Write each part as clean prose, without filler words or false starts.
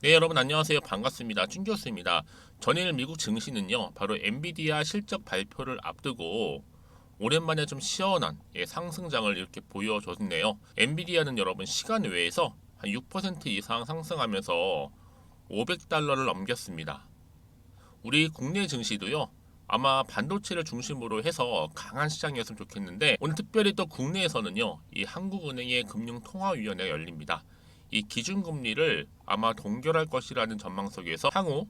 네, 여러분 안녕하세요. 반갑습니다. 준 교수입니다. 전일 미국 증시는요, 바로 엔비디아 실적 발표를 앞두고 오랜만에 좀 시원한 상승장을 이렇게 보여줬네요. 엔비디아는 여러분 시간 외에서 한 6% 이상 상승하면서 500달러를 넘겼습니다. 우리 국내 증시도요, 아마 반도체를 중심으로 해서 강한 시장이었으면 좋겠는데 오늘 특별히 또 국내에서는요, 이 한국은행의 금융통화위원회가 열립니다. 이 기준금리를 아마 동결할 것이라는 전망 속에서 향후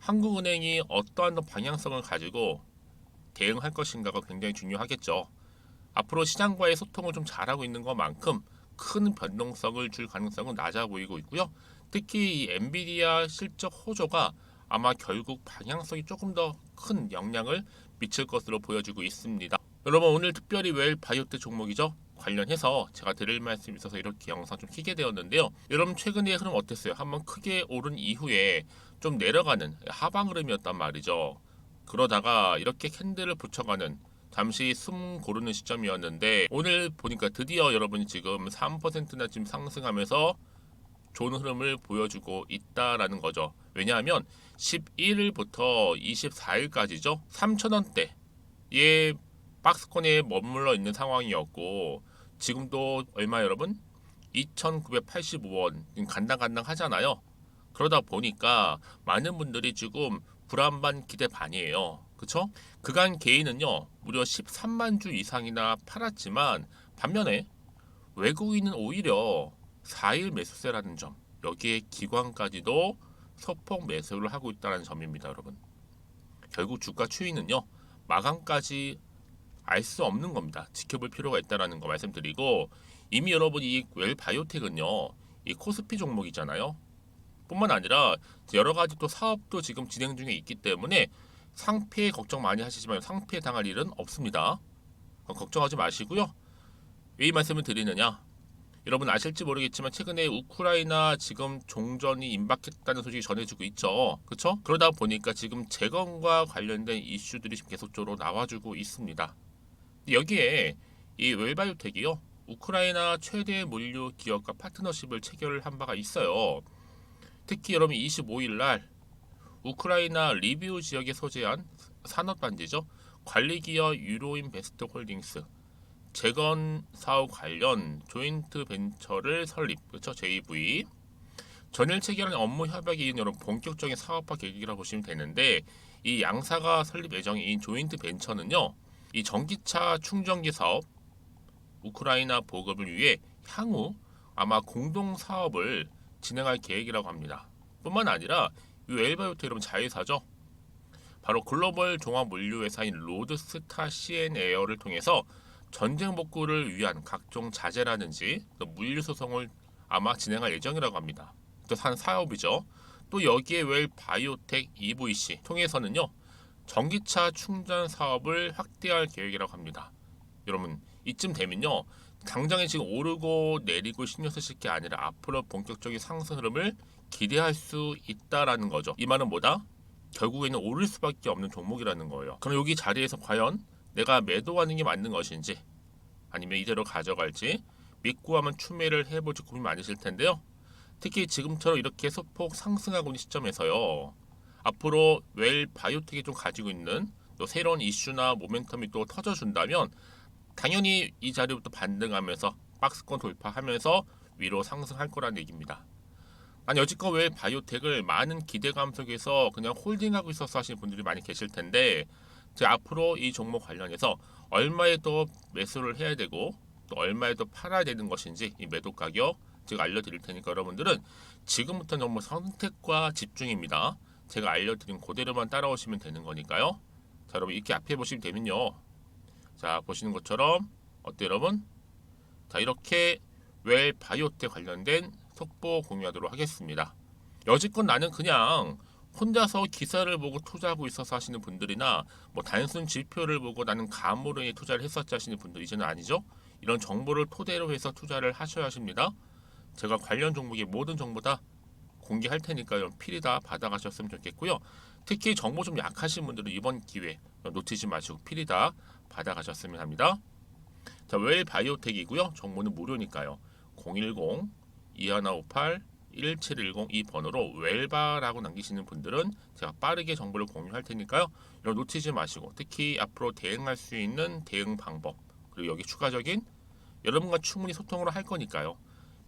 한국은행이 어떠한 방향성을 가지고 대응할 것인가가 굉장히 중요하겠죠. 앞으로 시장과의 소통을 좀 잘하고 있는 것만큼 큰 변동성을 줄 가능성은 낮아 보이고 있고요. 특히 이 엔비디아 실적 호조가 아마 결국 방향성이 조금 더 큰 영향을 미칠 것으로 보여지고 있습니다. 여러분 오늘 특별히 웰 바이오텍 종목이죠. 관련해서 제가 드릴 말씀이 있어서 이렇게 영상 좀 키게 되었는데요. 여러분 최근의 흐름 어땠어요? 한번 크게 오른 이후에 좀 내려가는 하방 흐름이었단 말이죠. 그러다가 이렇게 캔들을 붙여가는 잠시 숨 고르는 시점이었는데 오늘 보니까 드디어 여러분이 지금 3%나 지금 상승하면서 좋은 흐름을 보여주고 있다라는 거죠. 왜냐하면 11일부터 24일까지죠. 3,000원대의 박스권에 머물러 있는 상황이었고 지금도 얼마 여러분? 2,985원 간당간당 하잖아요. 그러다 보니까 많은 분들이 지금 불안 반 기대 반이에요. 그쵸? 그간 개인은요 무려 13만 주 이상이나 팔았지만 반면에 외국인은 오히려 4일 매수세라는 점, 여기에 기관까지도 소폭 매수를 하고 있다는 점입니다, 여러분. 결국 주가 추이는요, 마감까지 알 수 없는 겁니다. 지켜볼 필요가 있다는 거 말씀드리고, 이미 여러분 이 웰바이오텍은요, 이 코스피 종목이잖아요. 뿐만 아니라 여러 가지 또 사업도 지금 진행 중에 있기 때문에 상폐 걱정 많이 하시지만 상폐 당할 일은 없습니다. 걱정하지 마시고요. 왜 이 말씀을 드리느냐? 여러분 아실지 모르겠지만 최근에 우크라이나 지금 종전이 임박했다는 소식이 전해지고 있죠. 그렇죠? 그러다 보니까 지금 재건과 관련된 이슈들이 지금 계속적으로 나와주고 있습니다. 여기에 이 웰바이오텍이요. 우크라이나 최대 물류 기업과 파트너십을 체결한 바가 있어요. 특히 여러분 25일 날 우크라이나 리비우 지역에 소재한 산업단지죠. 관리기업 유로인베스트 홀딩스 재건 사업 관련 조인트 벤처를 설립, 그렇죠? JV. 전일 체결한 업무 협약이 이은 여러분 본격적인 사업화 계획이라고 보시면 되는데 이 양사가 설립 예정인 조인트 벤처는요. 이 전기차 충전기 사업, 우크라이나 보급을 위해 향후 아마 공동 사업을 진행할 계획이라고 합니다. 뿐만 아니라 이 웰바이오텍 여러분 자회사죠. 바로 글로벌 종합 물류 회사인 로드스타 CN에어를 통해서 전쟁 복구를 위한 각종 자재라든지 물류 소송을 아마 진행할 예정이라고 합니다. 또 한 사업이죠. 또 여기에 웰 바이오텍 EVC 통해서는요. 전기차 충전 사업을 확대할 계획이라고 합니다. 여러분 이쯤 되면요. 당장에 지금 오르고 내리고 신경 쓰실 게 아니라 앞으로 본격적인 상승 흐름을 기대할 수 있다라는 거죠. 이 말은 뭐다? 결국에는 오를 수밖에 없는 종목이라는 거예요. 그럼 여기 자리에서 과연 내가 매도하는 게 맞는 것인지 아니면 이대로 가져갈지 믿고 하면 추매를 해볼지 고민 많으실 텐데요. 특히 지금처럼 이렇게 소폭 상승하고 있는 시점에서요. 앞으로 웰 바이오텍이 좀 가지고 있는 또 새로운 이슈나 모멘텀이 또 터져준다면 당연히 이 자리부터 반등하면서 박스권 돌파하면서 위로 상승할 거란 얘기입니다. 아니 여지껏 왜 바이오텍을 많은 기대감 속에서 그냥 홀딩하고 있어서 하시는 분들이 많이 계실 텐데 제가 앞으로 이 종목 관련해서 얼마에 또 매수를 해야 되고 또 얼마에 또 팔아야 되는 것인지 이 매도 가격 제가 알려드릴 테니까 여러분들은 지금부터는 정말 선택과 집중입니다. 제가 알려드린 그대로만 따라오시면 되는 거니까요. 자 여러분 이렇게 앞에 보시면 되면요. 자 보시는 것처럼 어때요 여러분? 자 이렇게 웰 바이오텍 관련된 속보 공유하도록 하겠습니다. 여지껏 나는 그냥 혼자서 기사를 보고 투자하고 있어서 하시는 분들이나 뭐 단순 지표를 보고 나는 감으로 투자를 했었지 하시는 분들 이제는 아니죠. 이런 정보를 토대로 해서 투자를 하셔야 하십니다. 제가 관련 종목의 모든 정보 다 공개할 테니까요. 필히 다 받아가셨으면 좋겠고요. 특히 정보 좀 약하신 분들은 이번 기회 놓치지 마시고 필히 다 받아가셨으면 합니다. 자, 웰 바이오텍이고요. 정보는 무료니까요. 010-2158 1710 이 번호로 웰바라고 남기시는 분들은 제가 빠르게 정보를 공유할 테니까요. 이런 놓치지 마시고 특히 앞으로 대응할 수 있는 대응 방법 그리고 여기 추가적인 여러분과 충분히 소통을 할 거니까요.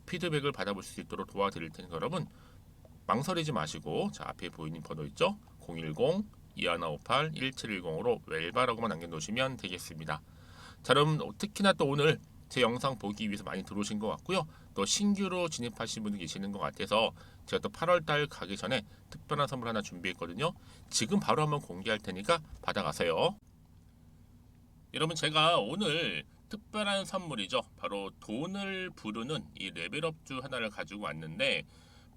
피드백을 받아볼 수 있도록 도와드릴 테니까 여러분 망설이지 마시고 자 앞에 보이는 번호 있죠? 010-2158-1710으로 웰바라고만 남겨놓으시면 되겠습니다. 자 그럼 특히나 또 오늘 제 영상 보기 위해서 많이 들어오신 것 같고요. 또 신규로 진입하신 분들 계시는 것 같아서 제가 또 8월달 가기 전에 특별한 선물 하나 준비했거든요. 지금 바로 한번 공개할 테니까 받아가세요. 여러분 제가 오늘 특별한 선물이죠. 바로 돈을 부르는 이 레벨업주 하나를 가지고 왔는데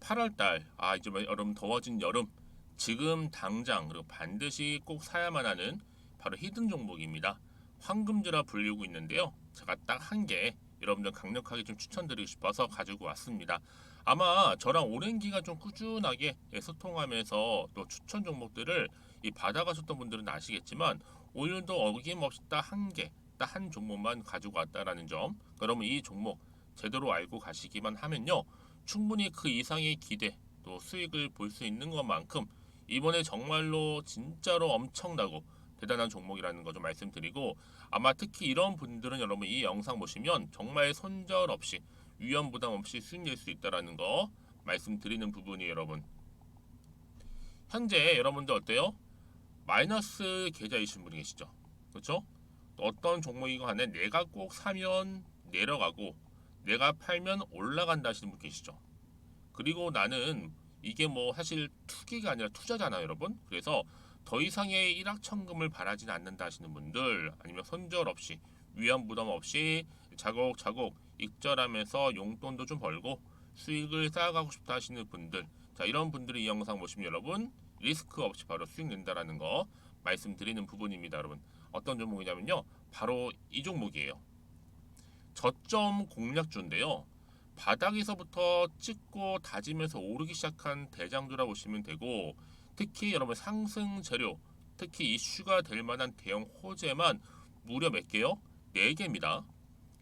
8월달 이제 여러분 더워진 여름 지금 당장 그리고 반드시 꼭 사야만 하는 바로 히든 종목입니다. 황금주라 불리고 있는데요. 제가 딱 한 개 여러분들 강력하게 좀 추천드리고 싶어서 가지고 왔습니다. 아마 저랑 오랜 기간 좀 꾸준하게 소통하면서 또 추천 종목들을 받아가셨던 분들은 아시겠지만 오늘도 어김없이 딱 한 개, 딱 한 종목만 가지고 왔다라는 점. 그러면 이 종목 제대로 알고 가시기만 하면요. 충분히 그 이상의 기대 또 수익을 볼 수 있는 것만큼 이번에 정말로 진짜로 엄청나고 대단한 종목이라는 거 좀 말씀드리고 아마 특히 이런 분들은 여러분 이 영상 보시면 정말 손절 없이 위험 부담 없이 수익 낼 수 있다라는 거 말씀드리는 부분이에요 여러분. 현재 여러분들 어때요? 마이너스 계좌이신 분이 계시죠? 그렇죠? 어떤 종목이건 간에 내가 꼭 사면 내려가고 내가 팔면 올라간다 하시는 분 계시죠? 그리고 나는 이게 뭐 사실 투기가 아니라 투자잖아요 여러분. 그래서 더 이상의 일확천금을 바라진 않는다 하시는 분들 아니면 손절 없이 위험 부담 없이 자곡자곡 익절하면서 용돈도 좀 벌고 수익을 쌓아가고 싶다 하시는 분들 자 이런 분들이 이 영상 보시면 여러분 리스크 없이 바로 수익 낸다라는 거 말씀드리는 부분입니다 여러분. 어떤 종목이냐면요 바로 이 종목이에요. 저점 공략주인데요. 바닥에서부터 찍고 다지면서 오르기 시작한 대장주라 보시면 되고 특히 여러분 상승 재료 특히 이슈가 될 만한 대형 호재만 무려 몇 개요? 4개입니다.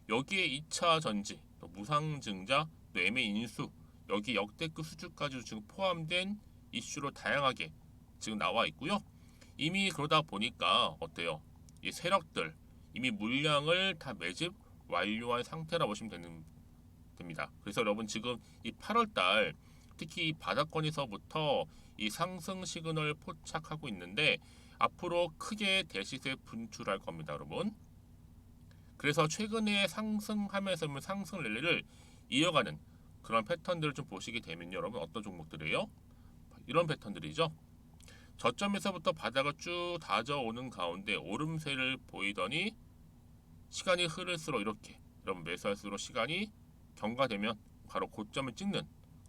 여기에 2차 전지, 또 무상증자, 또 매매 인수 여기 역대급 수주까지 지금 포함된 이슈로 다양하게 지금 나와 있고요. 이미 그러다 보니까 어때요? 이 세력들 이미 물량을 다 매집 완료한 상태라 보시면 됩니다. 그래서 여러분 지금 이 8월달 특히 이 바닥권에서부터 이 상승 시그널 포착하고 있는데 앞으로 크게 대시세 분출할 겁니다 여러분. 그래서 최근에 상승하면서 상승 랠리를 이어가는 그런 패턴들을 좀 보시게 되면 여러분 어떤 종목들이에요? 이런 패턴들이죠. 저점에서부터 바닥을 쭉 다져오는 가운데 오름세를 보이더니 시간이 흐를수록 이렇게 여러분 매수할수록 시간이 경과되면 바로 고점을 찍는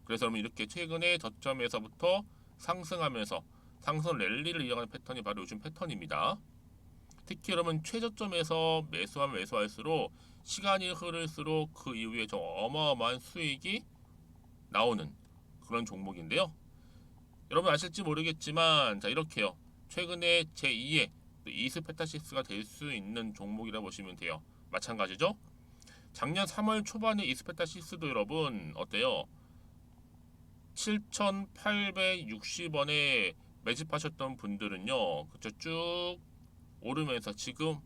그래서 여러분 이렇게 최근에 저점에서부터 상승하면서 상승 랠리를 이어가는 패턴이 바로 요즘 패턴입니다. 특히 여러분 최저점에서 매수하면 매수할수록 시간이 흐를수록 그 이후에 좀 어마어마한 수익이 나오는 그런 종목인데요. 여러분 아실지 모르겠지만 자 이렇게요. 최근에 제2의 이스페타시스가 될 수 있는 종목이라 보시면 돼요. 마찬가지죠. 작년 3월 초반에 이스페타시스도 여러분 어때요? 7,860원에 매집하셨던 분들은요. 그쵸 쭉 오르면서 지금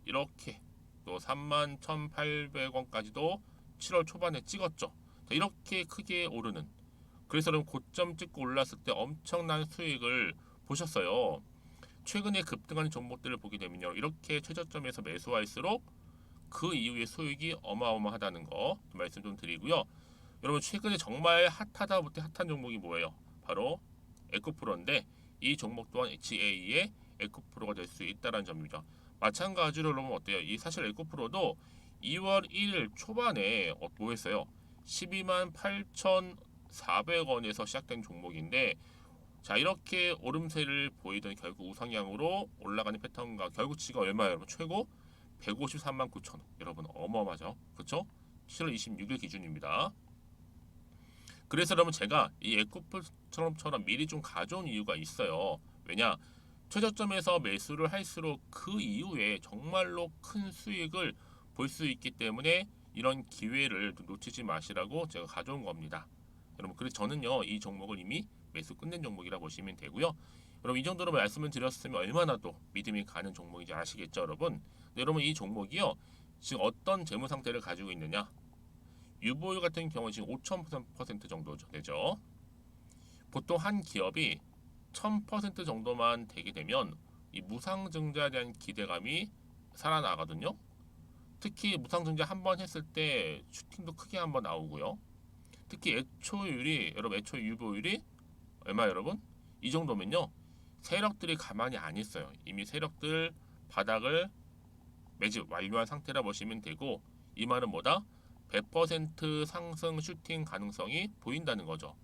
이렇게 또 31,800원까지도 7월 초반에 찍었죠. 자, 이렇게 크게 오르는 그래서 여러분 고점 찍고 올랐을 때 엄청난 수익을 보셨어요. 최근에 급등하는 종목들을 보게 되면요. 이렇게 최저점에서 매수할수록 그 이후에 수익이 어마어마하다는 거 말씀 좀 드리고요. 여러분 최근에 정말 핫하다 못해 핫한 종목이 뭐예요? 바로 에코프로인데 이 종목 또한 HA의 에코프로가 될 수 있다는 점입니다. 마찬가지로 여러분 어때요? 이 사실 에코프로도 2월 1일 초반에 뭐 했어요? 12만 8,400원에서 시작된 종목인데 자 이렇게 오름세를 보이던 결국 우상향으로 올라가는 패턴과 결국 지금 얼마예요 여러분? 최고 153만 9천원 여러분 어마어마하죠 그쵸? 7월 26일 기준입니다. 그래서 여러분 제가 이 에코프처럼 미리 좀 가져온 이유가 있어요. 왜냐 최저점에서 매수를 할수록 그 이후에 정말로 큰 수익을 볼 수 있기 때문에 이런 기회를 놓치지 마시라고 제가 가져온 겁니다. 여러분 그래서 저는요 이 종목을 이미 매수 끝낸 종목이라 보시면 되고요. 여러분 이 정도로 말씀을 드렸으면 얼마나 또 믿음이 가는 종목인지 아시겠죠, 여러분? 네, 여러분 이 종목이요 지금 어떤 재무 상태를 가지고 있느냐? 유보율 같은 경우는 지금 5,000% 정도 되죠. 보통 한 기업이 1,000% 정도만 되게 되면 이 무상증자에 대한 기대감이 살아나거든요. 특히 무상증자 한 번 했을 때 슈팅도 크게 한번 나오고요. 특히 애초율이 여러분 애초 유보율이 얼마 여러분? 이 정도면요. 세력들이 가만히 안 있어요. 이미 세력들 바닥을 매집 완료한 상태라 보시면 되고 이 말은 뭐다? 100% 상승 슈팅 가능성이 보인다는 거죠.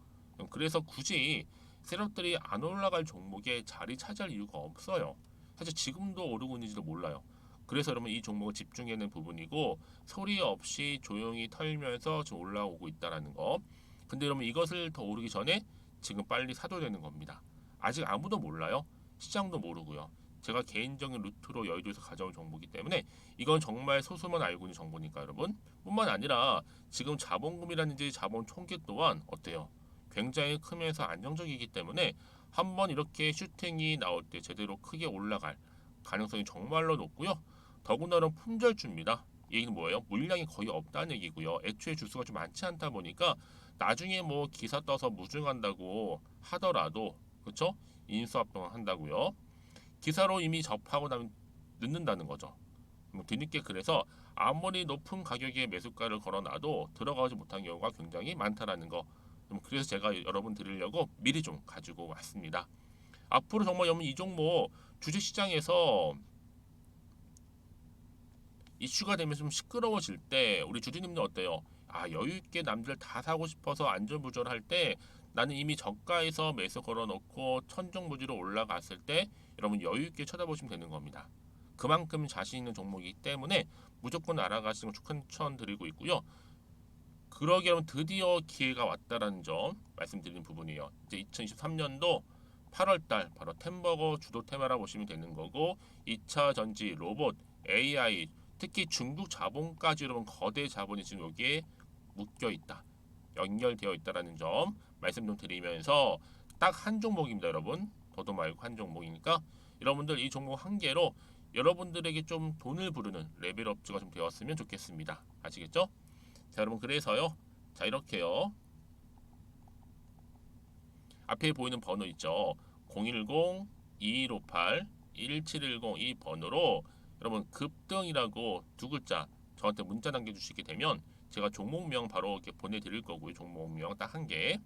그래서 굳이 세력들이 안 올라갈 종목에 자리 차지할 이유가 없어요. 사실 지금도 오르고 있는지도 몰라요. 그래서 여러분 이 종목을 집중해야 하는 부분이고 소리 없이 조용히 털면서 지금 올라오고 있다라는 거. 근데 여러분 이것을 더 오르기 전에 지금 빨리 사도 되는 겁니다. 아직 아무도 몰라요. 시장도 모르고요. 제가 개인적인 루트로 여의도에서 가져온 정보이기 때문에 이건 정말 소수만 알고 있는 정보니까 여러분. 뿐만 아니라 지금 자본금이라든지 자본 총계 또한 어때요? 굉장히 크면서 안정적이기 때문에 한번 이렇게 슈팅이 나올 때 제대로 크게 올라갈 가능성이 정말로 높고요. 더군다나 품절주입니다. 이 얘기는 뭐예요? 물량이 거의 없다는 얘기고요. 애초에 주수가 좀 많지 않다 보니까 나중에 뭐 기사 떠서 무증한다고 하더라도 그렇죠? 인수합병 한다고요. 기사로 이미 접하고 나면 늦는다는 거죠. 뒤늦게 그래서 아무리 높은 가격에 매수가를 걸어놔도 들어가지 못한 경우가 굉장히 많다라는 거. 그래서 제가 여러분 드리려고 미리 좀 가지고 왔습니다. 앞으로 정말 여러분 이 종목 주식시장에서 이슈가 되면서 좀 시끄러워질 때 우리 주주님들 어때요? 아 여유 있게 남들 다 사고 싶어서 안전부절할 때 나는 이미 저가에서 매수 걸어놓고 천정부지로 올라갔을 때 여러분 여유 있게 쳐다보시면 되는 겁니다. 그만큼 자신 있는 종목이기 때문에 무조건 알아가시는 걸 추천드리고 있고요. 그러기 여러분 드디어 기회가 왔다라는 점 말씀드리는 부분이에요. 이제 2023년도 8월달 바로 템버거 주도 테마라 보시면 되는 거고 2차 전지, 로봇, AI 특히 중국 자본까지 여러분 거대 자본이 지금 여기에 묶여 있다. 연결되어 있다라는 점 말씀 좀 드리면서 딱 한 종목입니다, 여러분. 더도 말고 한 종목이니까 여러분들 이 종목 한 개로 여러분들에게 좀 돈을 부르는 레벨업주가 좀 되었으면 좋겠습니다. 아시겠죠? 자, 여러분 그래서요. 자, 이렇게요. 앞에 보이는 번호 있죠. 010-2158-1710 이 번호로 여러분 급등이라고 두 글자 저한테 문자 남겨주시게 되면 제가 종목명 바로 이렇게 보내드릴 거고요. 종목명 딱 한 개.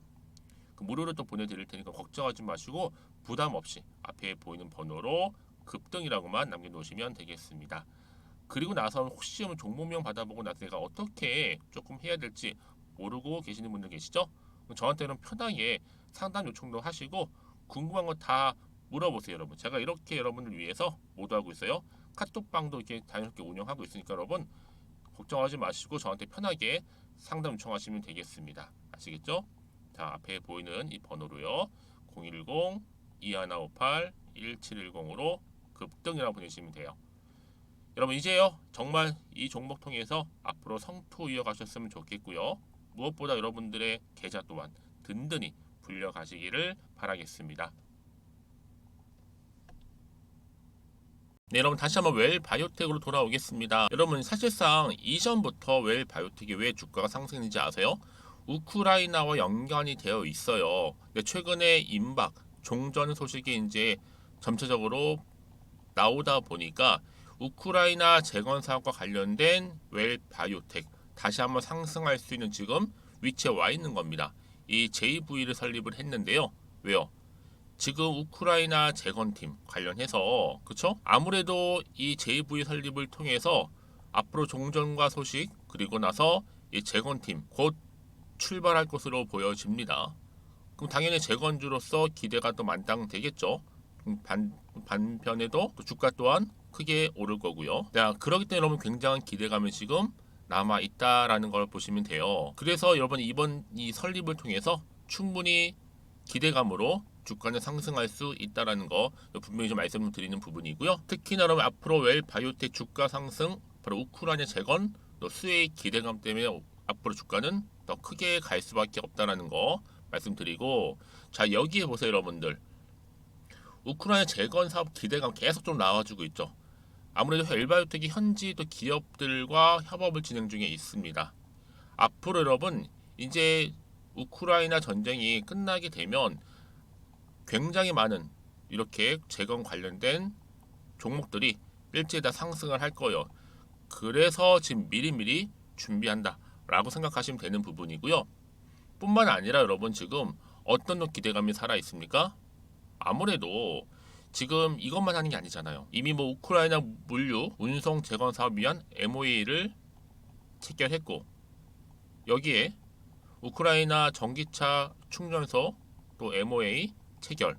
그 무료로 또 보내드릴 테니까 걱정하지 마시고 부담 없이 앞에 보이는 번호로 급등이라고만 남겨놓으시면 되겠습니다. 그리고 나서 혹시 종목명 받아보고 나서 내가 어떻게 조금 해야 될지 모르고 계시는 분들 계시죠? 저한테는 편하게 상담 요청도 하시고 궁금한 거 다 물어보세요, 여러분. 제가 이렇게 여러분을 위해서 모두하고 있어요. 카톡방도 이렇게 자연스럽게 운영하고 있으니까 여러분 걱정하지 마시고 저한테 편하게 상담 요청하시면 되겠습니다. 아시겠죠? 자, 앞에 보이는 이 번호로요. 010-2158-1710으로 급등이라고 보내시면 돼요. 여러분 이제요 정말 이 종목 통해서 앞으로 성투 이어가셨으면 좋겠고요. 무엇보다 여러분들의 계좌 또한 든든히 불려가시기를 바라겠습니다. 네, 여러분 다시 한번 웰바이오텍으로 돌아오겠습니다. 여러분 사실상 이전부터 웰바이오텍이 왜 주가가 상승했는지 아세요? 우크라이나와 연관이 되어 있어요. 근데 최근에 임박, 종전 소식이 이제 점차적으로 나오다 보니까 우크라이나 재건 사업과 관련된 웰바이오텍 다시 한번 상승할 수 있는 지금 위치에 와 있는 겁니다. 이 JV를 설립을 했는데요. 왜요? 지금 우크라이나 재건팀 관련해서 그쵸? 아무래도 이 JV 설립을 통해서 앞으로 종전과 소식 그리고 나서 이 재건팀 곧 출발할 것으로 보여집니다. 그럼 당연히 재건주로서 기대가 또 만땅되겠죠. 반편에도 또 주가 또한 크게 오를 거고요. 자, 그렇기 때문에 여러분 굉장한 기대감이 지금 남아 있다라는 걸 보시면 돼요. 그래서 여러분 이번 이 설립을 통해서 충분히 기대감으로 주가는 상승할 수 있다라는 거 분명히 좀 말씀드리는 부분이고요. 특히나 여러분 앞으로 웰바이오텍 주가 상승, 바로 우크라이나 재건, 또 수혜의 기대감 때문에 앞으로 주가는 더 더 크게 갈 수밖에 없다라는 거 말씀드리고, 자 여기에 보세요 여러분들. 우크라이나 재건 사업 기대감 계속 좀 나와주고 있죠. 아무래도 엘바이오텍이 현지 또 기업들과 협업을 진행 중에 있습니다. 앞으로 여러분 이제 우크라이나 전쟁이 끝나게 되면 굉장히 많은 이렇게 재건 관련된 종목들이 일제히 다 상승을 할 거예요. 그래서 지금 미리미리 준비한다 라고 생각하시면 되는 부분이고요. 뿐만 아니라 여러분 지금 어떤 기대감이 살아 있습니까? 아무래도 지금 이것만 하는 게 아니잖아요. 이미 뭐 우크라이나 물류 운송 재건 사업 위한 MOA를 체결했고, 여기에 우크라이나 전기차 충전소 또 MOA 체결,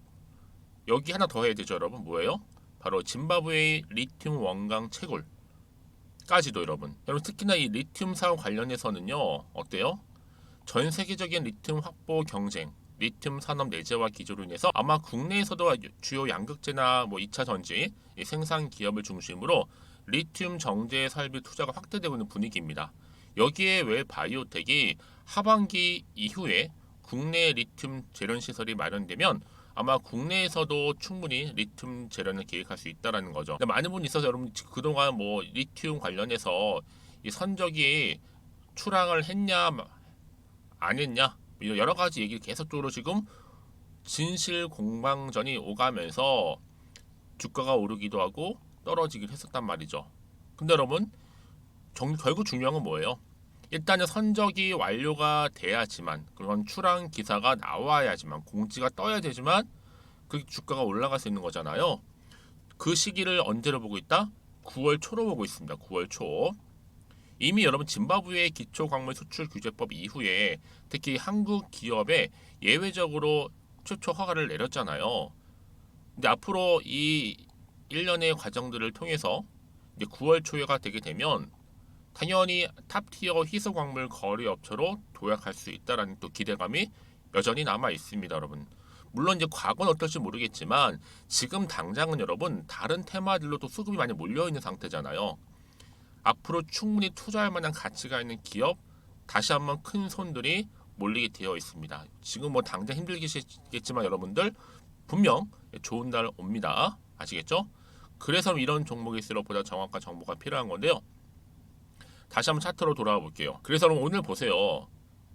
여기 하나 더 해야 되죠 여러분. 뭐예요? 바로 짐바브웨이 리튬 원강 채굴까지도 여러분. 특히나 이 리튬 사업 관련해서는요 어때요? 전 세계적인 리튬 확보 경쟁, 리튬 산업 내재화 기조로 인해서 아마 국내에서도 주요 양극재나 뭐 2차 전지 생산 기업을 중심으로 리튬 정제 설비 투자가 확대되고 있는 분위기입니다. 여기에 왜 바이오텍이 하반기 이후에 국내 리튬 재련 시설이 마련되면 아마 국내에서도 충분히 리튬 재련을 계획할 수 있다라는 거죠. 많은 분이 있어서 여러분 그동안 뭐 리튬 관련해서 이 선적이 추락을 했냐 안 했냐 이런 여러 가지 얘기를 계속적으로 지금 진실 공방전이 오가면서 주가가 오르기도 하고 떨어지기도 했었단 말이죠. 근데 여러분 결국 중요한 건 뭐예요? 일단은 선적이 완료가 돼야지만, 그런 출항 기사가 나와야지만, 공지가 떠야 되지만 그 주가가 올라갈 수 있는 거잖아요. 그 시기를 언제로 보고 있다? 9월 초로 보고 있습니다. 9월 초. 이미 여러분 짐바브웨 기초광물 수출 규제법 이후에 특히 한국 기업에 예외적으로 최초 허가를 내렸잖아요. 근데 앞으로 이 1년의 과정들을 통해서 이제 9월 초가 되게 되면 당연히 탑티어 희소광물 거래업체로 도약할 수 있다라는 또 기대감이 여전히 남아 있습니다, 여러분. 물론 이제 과거는 어떨지 모르겠지만 지금 당장은 여러분 다른 테마들로도 수급이 많이 몰려 있는 상태잖아요. 앞으로 충분히 투자할 만한 가치가 있는 기업, 다시 한번 큰 손들이 몰리게 되어 있습니다. 지금 뭐 당장 힘들겠지만 여러분들 분명 좋은 날 옵니다. 아시겠죠? 그래서 이런 종목일수록 보다 정확한 정보가 필요한 건데요. 다시 한번 차트로 돌아와 볼게요. 그래서 오늘 보세요.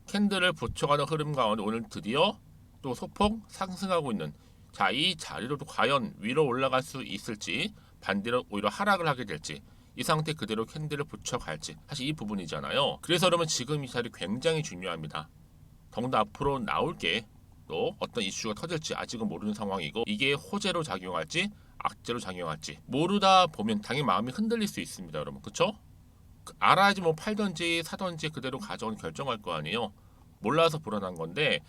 캔들을 붙여가는 흐름 가운데 오늘 드디어 또 소폭 상승하고 있는, 자, 이 자리로도 과연 위로 올라갈 수 있을지 반대로 오히려 하락을 하게 될지, 이 상태 그대로 캔들을 붙여갈지, 사실 이 부분이잖아요. 그래서 여러분 지금 이 자리 굉장히 중요합니다. 더군다나 앞으로 나올 게 또 어떤 이슈가 터질지 아직은 모르는 상황이고, 이게 호재로 작용할지 악재로 작용할지 모르다 보면 당연히 마음이 흔들릴 수 있습니다, 여러분. 그쵸? 알아야지 뭐 팔던지 사던지 그대로 가져온 결정할 거 아니에요. 몰라서 불안한 건데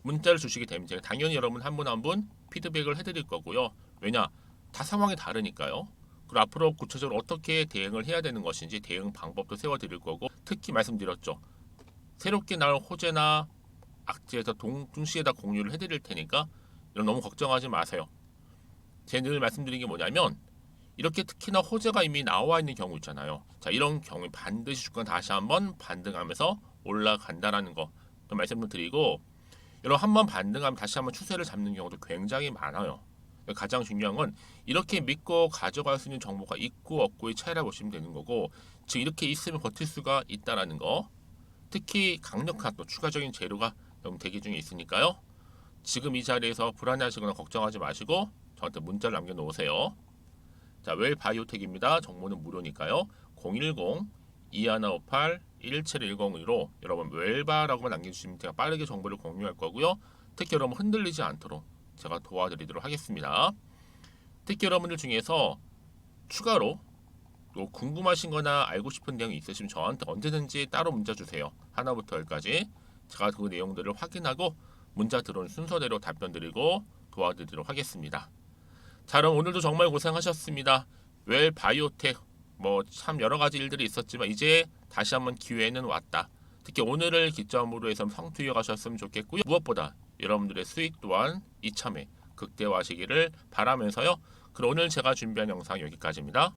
문자를 주시게 되면 제가 당연히 여러분 한 분 한 분 피드백을 해드릴 거고요. 왜냐? 다 상황이 다르니까요. 그리고 앞으로 구체적으로 어떻게 대응을 해야 되는 것인지 대응 방법도 세워드릴 거고, 특히 말씀드렸죠. 새롭게 나올 호재나 악재에서 동시에다 공유를 해드릴 테니까 이런 너무 걱정하지 마세요. 제가 늘 말씀드린 게 뭐냐면 이렇게 특히나 호재가 이미 나와 있는 경우 있잖아요. 자, 이런 경우에 반드시 주가는 다시 한번 반등하면서 올라간다라는 거 또 말씀을 드리고, 여러분 한번 반등하면 다시 한번 추세를 잡는 경우도 굉장히 많아요. 가장 중요한 건 이렇게 믿고 가져갈 수 있는 정보가 있고 없고의 차이라 보시면 되는 거고, 즉 이렇게 있으면 버틸 수가 있다라는 거. 특히 강력한 또 추가적인 재료가 너무 대기 중에 있으니까요. 지금 이 자리에서 불안해하시거나 걱정하지 마시고 저한테 문자를 남겨놓으세요. 자, 웰 바이오텍입니다. 정보는 무료니까요. 010-2158-1710으로 여러분 웰바라고만 남겨주시면 제가 빠르게 정보를 공유할 거고요. 특히 여러분 흔들리지 않도록 제가 도와드리도록 하겠습니다. 특히 여러분들 중에서 추가로 또 궁금하신 거나 알고 싶은 내용이 있으시면 저한테 언제든지 따로 문자 주세요. 하나부터 열까지 제가 그 내용들을 확인하고 문자 들어온 순서대로 답변 드리고 도와드리도록 하겠습니다. 자, 그럼 오늘도 정말 고생하셨습니다. 웰 바이오텍 뭐 참 여러 가지 일들이 있었지만 이제 다시 한번 기회는 왔다. 특히 오늘을 기점으로 해서 성투이어 가셨으면 좋겠고요. 무엇보다 여러분들의 수익 또한 이참에 극대화하시기를 바라면서요. 그럼 오늘 제가 준비한 영상 여기까지입니다.